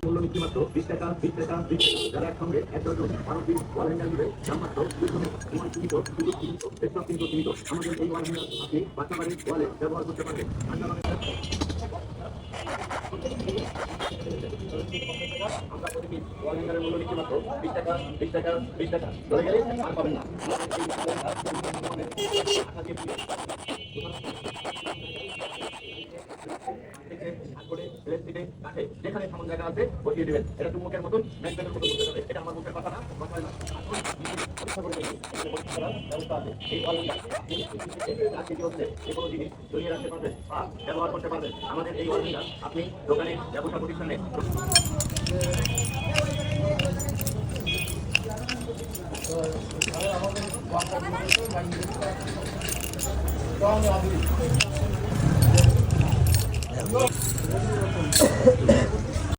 মূল্য নীতি মাত্র 20 টাকা 20 টাকা 20 টাকা। যারা একসঙ্গে 1 ডজন মানবিক ওয়ালেন্টার দিবে দাম মাত্র 2 সময় সময় সীমিত সুযোগ সীমিত পেশা কিন্তু সীমিত। আমাদের এই ওয়ালেন্টার আপনি বাচ্চা বাড়ির ওয়ালেট ব্যবহার করতে পারবেন। আমরা প্রতিদিন ওয়ালেন্টারের মূল্য নীতি মাত্র 20 টাকা 20 টাকা 20 টাকা। চলে গেলে আর পাবেন না। যেখানে সামন জায়গা আছে বসিয়ে দিবেন। এটা চুম্বকের মতন ম্যাগনেটের মতো করতে হবে। এটা আমার মুখের কথা না, কথা না। ব্যবস্থা আছে। এই যে কোনো জিনিস ঝুলিয়ে রাখতে পারবেন বা ব্যবহার করতে পারবেন। আমাদের এই ওয়ালেন্টার আপনি দোকানে ব্যবসা প্রতিষ্ঠানে আমাদের